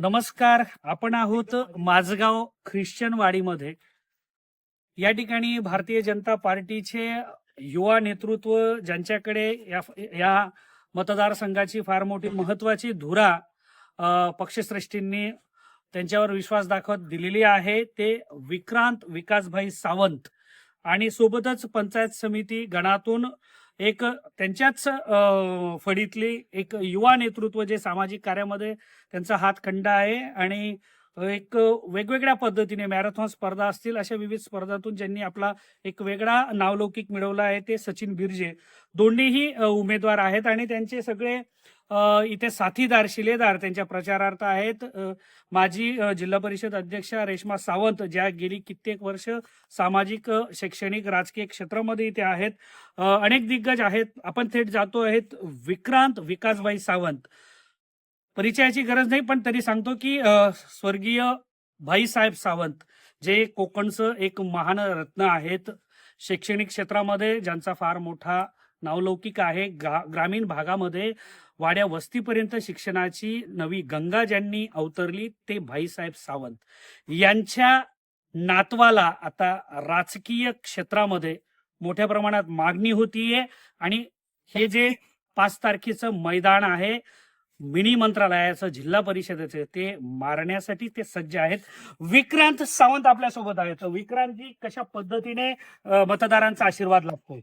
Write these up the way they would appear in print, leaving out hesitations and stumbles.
नमस्कार. आपण आहोत माझगाव ख्रिश्चन वाडीमध्ये. या ठिकाणी भारतीय जनता पार्टीचे युवा नेतृत्व ज्यांच्याकडे या मतदारसंघाची फार मोठी महत्वाची धुरा पक्षश्रेष्ठींनी त्यांच्यावर विश्वास दाखवत दिलेली आहे, ते विक्रांत विकासभाई सावंत. आणि सोबतच पंचायत समिती गणातून एक त्यांच्याच फळीतली एक युवा नेतृत्व जे सामाजिक कार्यामध्ये त्यांचा हातखंडा आहे आणि एक वेगवेगळ्या पद्धतीने मॅरेथॉन स्पर्धा असतील अशा विविध स्पर्धातून ज्यांनी आपला एक वेगळा नावलौकिक मिळवला आहे ते सचिन बिर्जे. दोन्हीही उमेदवार आहेत आणि त्यांचे सगळे इथे साथीदार शिलेदार त्यांच्या प्रचारार्थ आहेत. माजी जिल्हा परिषद अध्यक्षा रेश्मा सावंत, ज्या गेली कित्येक वर्ष सामाजिक शैक्षणिक राजकीय क्षेत्रामध्ये इथे आहेत. अनेक दिग्गज आहेत. आपण थेट जातो आहेत विक्रांत विकासभाई सावंत. परिचयाची गरज नाही, पण तरी सांगतो की स्वर्गीय भाईसाहेब सावंत जे कोकणचं एक महान रत्न आहेत, शैक्षणिक क्षेत्रामध्ये ज्यांचा फार मोठा नावलौकिक आहे. ग्रामीण भागामध्ये वाड्या वस्तीपर्यंत शिक्षणाची नवी गंगा ज्यांनी अवतरली ते भाईसाहेब सावंत. यांच्या नातवाला आता राजकीय क्षेत्रामध्ये मोठ्या प्रमाणात मागणी होतीये आणि हे जे 5 तारखेचं मैदान आहे मिनी मंत्रालयाचं जिल्हा परिषदेचे, ते मारण्यासाठी ते सज्ज आहेत. विक्रांत सावंत आपल्यासोबत आहेत. विक्रांतजी, कशा पद्धतीने मतदारांचा आशीर्वाद लाभतोय?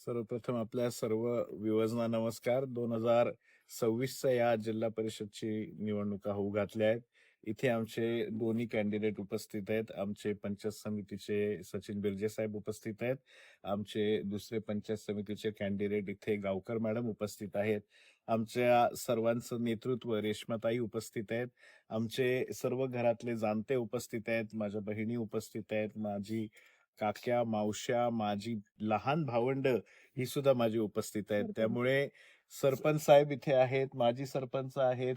सर्वप्रथम आपल्या सर्व व्ह्युअर्सना नमस्कार. 2026 या जिल्हा परिषदची निवडणुका होऊ घातल्या आहेत. इथे आमचे दोन्ही कॅन्डिडेट उपस्थित आहेत. आमचे पंचायत समितीचे सचिन बिर्जे साहेब उपस्थित आहेत. आमचे दुसरे पंचायत समितीचे कॅन्डिडेट इथे गावकर मॅडम उपस्थित आहेत. आमच्या सर्वांचं नेतृत्व रेश्माताई उपस्थित आहेत. आमचे सर्व घरातले जाणते उपस्थित आहेत. माझ्या बहिणी उपस्थित आहेत. माझी काक्या, मावश्या, माझी लहान भावंड ही सुद्धा माझी उपस्थित आहेत. त्यामुळे सरपंच साहेब इथे आहेत, माजी सरपंच आहेत,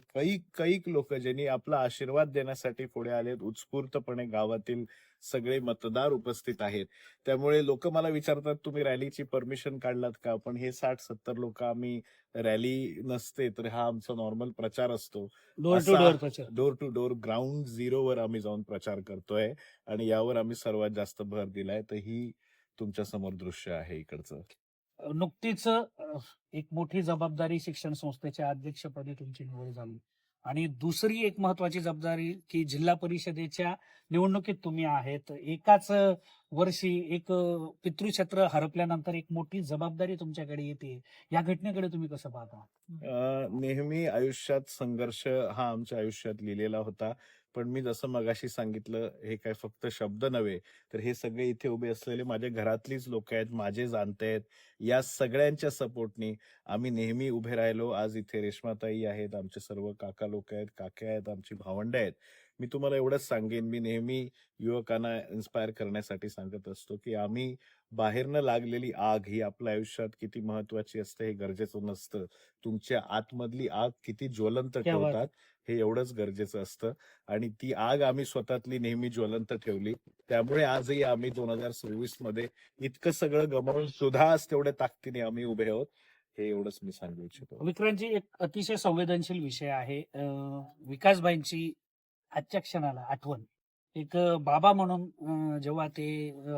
कैक लोक ज्यांनी आपला आशीर्वाद देण्यासाठी पुढे आलेत. उत्स्फूर्तपणे गावातील सगळे मतदार उपस्थित आहेत. त्यामुळे लोक मला विचारतात, तुम्ही रॅलीची परमिशन काढलात का? पण हे 60-70 लोक, आम्ही रॅली नसते तर हा आमचा नॉर्मल प्रचार असतो. डोर टू डोर प्रचार, डोर टू डोर, ग्राउंड झिरोवर आम्ही जाऊन प्रचार करतोय आणि यावर आम्ही सर्वात जास्त भर दिलाय. तर ही तुमच्या समोर दृश्य आहे इकडचं. नुकतीच एक मोठी जबाबदारी शिक्षण संस्थेच्या अध्यक्षपदी तुमची निवड झाली आणि दुसरी एक महत्वाची जबाबदारी की जिल्हा परिषदेच्या निवडणुकीत तुम्ही आहेत. एकाच वर्षी एक पितृक्षेत्र हरपल्यानंतर एक मोठी जबाबदारी तुमच्याकडे येते. या घटनेकडे तुम्ही कसं पाहता? नेहमी आयुष्यात संघर्ष हा आमच्या आयुष्यात लिहिलेला होता. पण मी जसं मगाशी सांगितलं, हे काय फक्त शब्द नव्हे, तर हे सगळे इथे उभे असलेले माझ्या घरातलीच लोक आहेत, माझे जाणते आहेत. या सगळ्यांच्या सपोर्टनी आम्ही नेहमी उभे राहिलो. आज इथे रेश्माताई आहेत, आमचे सर्व काका लोक आहेत, काक्या आहेत, आमची भावंड आहेत. मी तुम्हाला एवढंच सांगेन, मी नेहमी युवकांना इन्स्पायर करण्यासाठी सांगत असतो की आम्ही बाहेरनं लागलेली आग ही आपल्या आयुष्यात किती महत्वाची असते हे गरजेचं नसतं. तुमच्या आतमधली आग किती ज्वलंत ठेवतात हे एवढंच गरजेचं असतं. आणि ती आग आम्ही स्वतःतली नेहमी ज्वलंत ठेवली. त्यामुळे आजही आम्ही 2026 मध्ये इतकं सगळं गमावून सुद्धा आज तेवढ्या ताकदीने आम्ही उभे आहोत. हे एवढंच मी सांगू इच्छितो. विक्रांतजी, एक अतिशय संवेदनशील विषय आहे. विकासभाईंची आजच्या क्षणाला आठवण एक बाबा म्हणून जेव्हा ते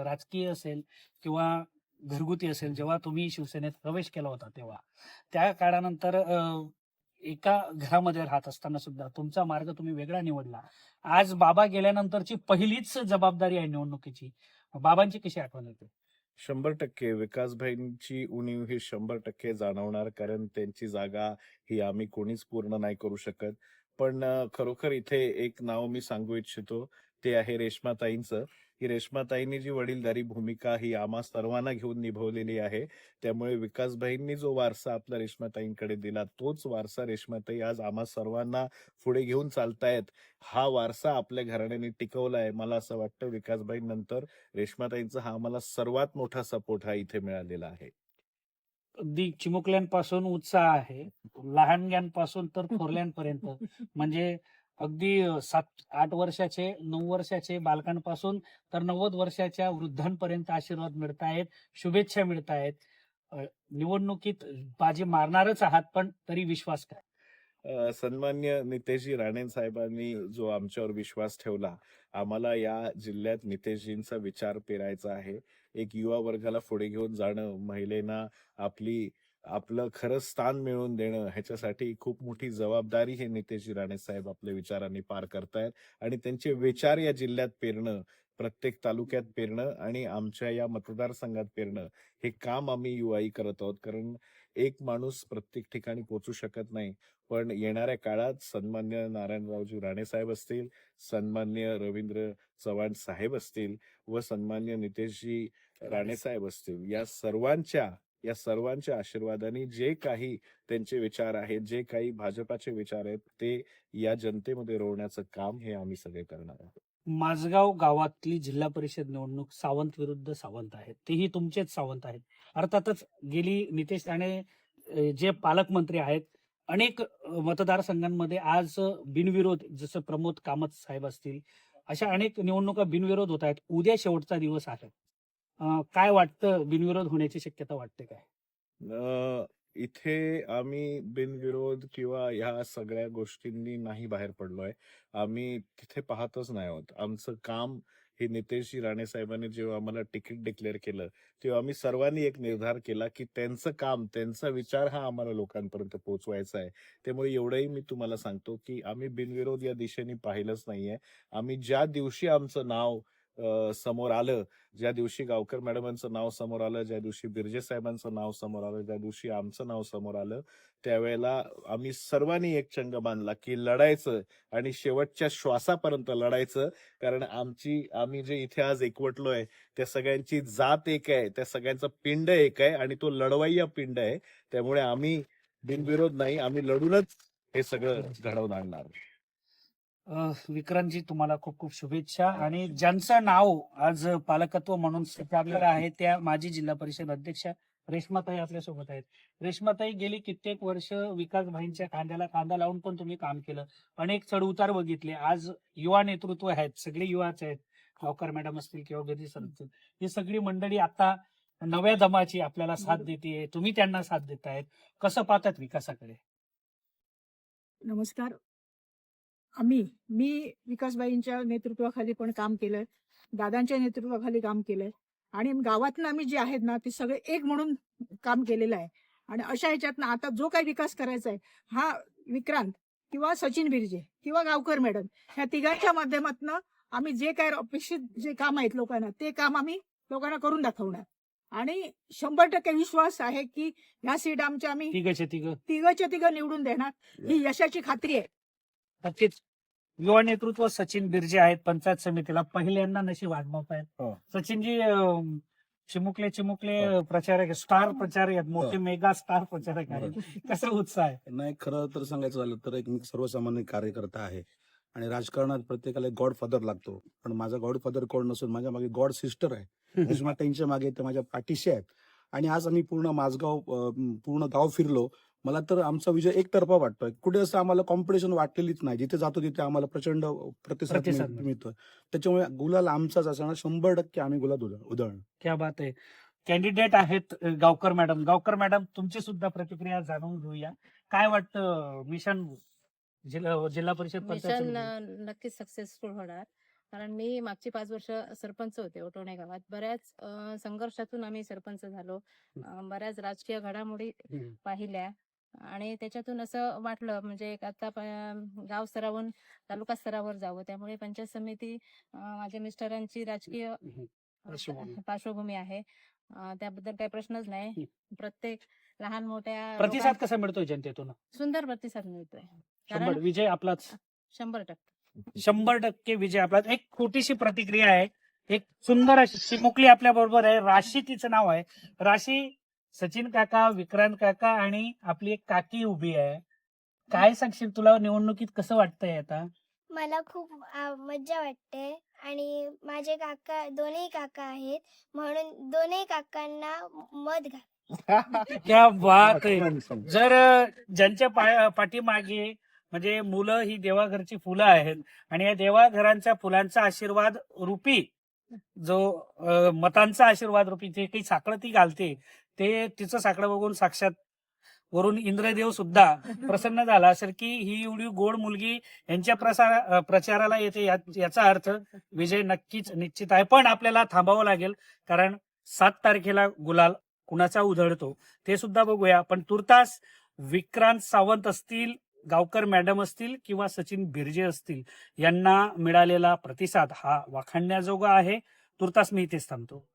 राजकीय असेल किंवा घरगुती असेल, जेव्हा तुम्ही शिवसेनेत प्रवेश केला होता तेव्हा त्या काळानंतर एका घरामध्ये राहत असताना सुद्धा तुमचा मार्ग तुम्ही वेगळा निवडला. आज बाबा गेल्यानंतरची पहिलीच जबाबदारी आहे निवडणुकीची. बाबांची कशी आठवण येते? 100% विकासभाईंची उणीव ही 100% जाणवणार, कारण त्यांची जागा ही आम्ही कोणीच पूर्ण नाही करू शकत. पण खरोखर इथे एक नाव मी सांगू इच्छितो, ते आहे रेश्माताईंचं. ही रेश्माताईंनी जी वडीलधारी भूमिका ही आम्हा सर्वांना घेऊन निभावलेली आहे. त्यामुळे विकासभाईंनी जो वारसा आपला रेश्माताईंकडे दिला, तोच वारसा रेश्माताई आज आम्हा सर्वांना पुढे घेऊन चालतायत. हा वारसा आपल्या घराण्याने टिकवला आहे. मला असं वाटतं विकासभाईंनंतर रेश्माताईंचा हा आम्हाला सर्वात मोठा सपोर्ट हा इथे मिळालेला आहे. अगदी चिमुकल्यांपासून उत्साह आहे, लहानग्यांपासून तर थोरल्यांपर्यंत. म्हणजे अगदी 7-8 वर्षाचे, 9 वर्षाचे बालकांपासून तर 90 वर्षाच्या वृद्धांपर्यंत आशीर्वाद मिळतायत, शुभेच्छा मिळतायत. निवडणुकीत बाजी मारणारच आहात, पण तरी विश्वास काय? सन्मान्य नितेशजी राणे साहेबांनी जो आमच्यावर विश्वास ठेवला, आम्हाला या जिल्ह्यात नितेशजींचा विचार पेरायचा आहे. एक युवा वर्गाला पुढे घेऊन जाणं, महिलेना आपलं खरं स्थान मिळवून देणं, ह्याच्यासाठी खूप मोठी जबाबदारी हे नितेशजी राणे साहेब आपल्या विचारांनी पार करतायत आणि त्यांचे विचार या जिल्ह्यात पेरणं, प्रत्येक तालुक्यात पेरणं आणि आमच्या या मतदारसंघात पेरणं, हे काम आम्ही युवाई करत आहोत. कारण एक माणूस प्रत्येक ठिकाणी पोहोचू शकत नाही. पण येणाऱ्या काळात सन्मान्य नारायणरावजी राणे साहेब असतील, सन्मान्य रवींद्र चव्हाण साहेब असतील व सन्मान्य नितेशजी राणे साहेब असतील, या सर्वांच्या आशीर्वादाने जे काही त्यांचे विचार आहेत, जे काही भाजपाचे विचार आहेत, ते या जनतेमध्ये रोवण्याचं काम हे आम्ही सगळे करणार आहोत. माझगाव गावातली जिल्हा परिषद निवडणूक सावंत विरुद्ध सावंत आहेत, तेही तुमचेच सावंत आहेत. अर्थातच गेली नितेश राणे जे पालकमंत्री आहेत, अनेक मतदारसंघांमध्ये आज बिनविरोध, जसं प्रमोद कामत साहेब असतील, अशा अनेक निवडणुका बिनविरोध होत आहेत. उद्या शेवटचा दिवस आहे. काय वाटतं, बिनविरोध होण्याची शक्यता वाटते काय? इथे आम्ही बिनविरोध किंवा ह्या सगळ्या गोष्टींनी नाही बाहेर पडलोय. आम्ही तिथे पाहतच नाही आहोत. आमचं काम हे नितेशजी राणे साहेबांनी जेव्हा आम्हाला तिकीट डिक्लेअर केलं, तेव्हा आम्ही सर्वांनी एक निर्धार केला की त्यांचं काम, त्यांचा विचार हा आम्हाला लोकांपर्यंत पोहोचवायचा आहे. त्यामुळे एवढंही मी तुम्हाला सांगतो की आम्ही बिनविरोध या दिशेने पाहिलंच नाहीये. आम्ही ज्या दिवशी आमचं नाव समोर आलं, ज्या दिवशी गावकर मॅडमांचं नाव समोर आलं, ज्या दिवशी बिर्जे साहेबांचं नाव समोर आलं, ज्या दिवशी आमचं नाव समोर आलं, त्यावेळेला आम्ही सर्वांनी एक चंग बांधला की लढायचं आणि शेवटच्या श्वासापर्यंत लढायचं. कारण आम्ही जे इथे आज एकवटलोय, त्या सगळ्यांची जात एक आहे, त्या सगळ्यांचा पिंड एक आहे आणि तो लढवय्या पिंड आहे. त्यामुळे आम्ही बिनविरोध नाही, आम्ही लढूनच हे सगळं घडवून आणणार. विक्रांतजी, तुम्हाला खूप खूप शुभेच्छा. आणि ज्यांचं नाव आज पालकत्व म्हणून स्वीकारलेलं आहे, त्या माजी जिल्हा परिषद अध्यक्षा रेश्माताई आपल्यासोबत आहेत. रेश्माताई, गेली कित्येक वर्ष विकासभाईंच्या खांद्याला खांदा लावून पण तुम्ही काम केलं, अनेक चढउतार बघितले. आज युवा नेतृत्व आहेत, सगळे युवाच आहेत, गावकर मॅडम असतील किंवा बिर्जे सर असतील, ही सगळी मंडळी आता नव्या दमाची आपल्याला साथ देते, तुम्ही त्यांना साथ देतायत. कसं पाहतात विकासाकडे? नमस्कार. मी विकासबाईंच्या नेतृत्वाखाली पण काम केलंय, दादांच्या नेतृत्वाखाली काम केलंय आणि गावातनं आम्ही जे आहेत ना, ते सगळे एक म्हणून काम केलेलं आहे. आणि अशा ह्याच्यातनं आता जो काही विकास करायचा आहे, हा विक्रांत किंवा सचिन बिर्जे किंवा गावकर मॅडम, ह्या तिघांच्या माध्यमातून आम्ही जे काय अपेक्षित जे काम आहेत लोकांना, ते काम आम्ही लोकांना करून दाखवणार. आणि 100% विश्वास आहे की ह्या सीट आमच्या आम्ही तिघच्या तिघ निवडून देणार, ही यशाची खात्री आहे. नक्कीच. युवा नेतृत्व सचिन बिर्जे आहेत, पंचायत समितीला पहिल्यांदा नशीब आजमावत आहेत. सचिनजी, चिमुकले प्रचारक, स्टार प्रचारक आहेत, मोठे मेगा स्टार प्रचारक आहेत. कसा उत्साह आहे? नाही, खरं तर सांगायचं झालं तर एक मी सर्वसामान्य कार्यकर्ता आहे आणि राजकारणात प्रत्येकाला गॉडफादर लागतो. पण माझा गॉडफादर कोण नसून माझ्या मागे गॉड सिस्टर आहे. त्यांच्या मागे ते माझ्या पाठीशी आहेत. आणि आज आम्ही पूर्ण गाव फिरलो. मला तर आमचा विजय एकतर्फा वाटतोय. कुठे असं आम्हाला कॉम्पिटिशन वाटलेलीच नाही. जिथे जातो तिथे आम्हाला प्रचंड प्रतिसाद मिळतोय. त्याच्यामुळे गुलाल आमचाच असणार, 100% आम्ही गुलाल उधळणार. क्या बात आहे. कॅन्डिडेट आहेत गावकर मॅडम. गावकर मॅडम, तुमची सुद्धा प्रतिक्रिया जाणून घेऊया. काय वाटतं, मिशन जिल्हा परिषद पंचायत मिशन समिती? नक्कीच सक्सेसफुल होणार. कारण मी मागची 5 वर्ष सरपंच होते ओटोणे गावात. बऱ्याच संघर्षातून आम्ही सरपंच झालो. बऱ्याच राजकीय घडामोडी पाहिल्या आणि त्याच्यातून असं वाटलं म्हणजे आता गाव स्तरावरून तालुका स्तरावर जावं. त्यामुळे पंचायत समिती माझ्या मिस्टरांची राजकीय पार्श्वभूमी आहे. त्याबद्दल काही प्रश्नच नाही. प्रत्येक लहान मोठ्या प्रतिसाद कसा मिळतोय जनतेतून? सुंदर प्रतिसाद मिळतोय. 100 विजय आपलाच. 100%. 100% विजय आपला. एक छोटीशी प्रतिक्रिया आहे. एक सुंदर अशी चिमुकली आपल्या बरोबर आहे. राशी तिचं नाव आहे. राशी, सचिन काका, विक्रांत काका आणि आपली एक काकी उभी आहे. काय सांगशील, तुला निवडणुकीत कसं वाटतंय आता? मला खूप मज्जा वाटते आणि माझे दोन्ही काका आहेत, म्हणून दोन्ही काकांना मत घाल. क्या बात आहे. जर ज्यांच्या पाठीमागे म्हणजे मुलं ही देवाघरची फुलं आहेत आणि या देवाघरांच्या फुलांचा आशीर्वाद रूपी जो मतांचा आशीर्वाद रूपी जे काही साकडं ती घालते, ते तिचं साकडं बघून साक्षात वरून इंद्रदेव सुद्धा प्रसन्न झाला असेल की ही एवढी गोड मुलगी यांच्या प्रचाराला येते, याचा अर्थ विजय नक्कीच निश्चित आहे. पण आपल्याला थांबावं लागेल, कारण 7 तारखेला गुलाल कुणाचा उधळतो ते सुद्धा बघूया. पण तुर्तास विक्रांत सावंत असतील, गावकर मॅडम असतील किंवा सचिन बिर्जे असतील, यांना मिळालेला प्रतिसाद हा वाखाणण्याजोगा आहे. तुर्तास मी इथेच थांबतो.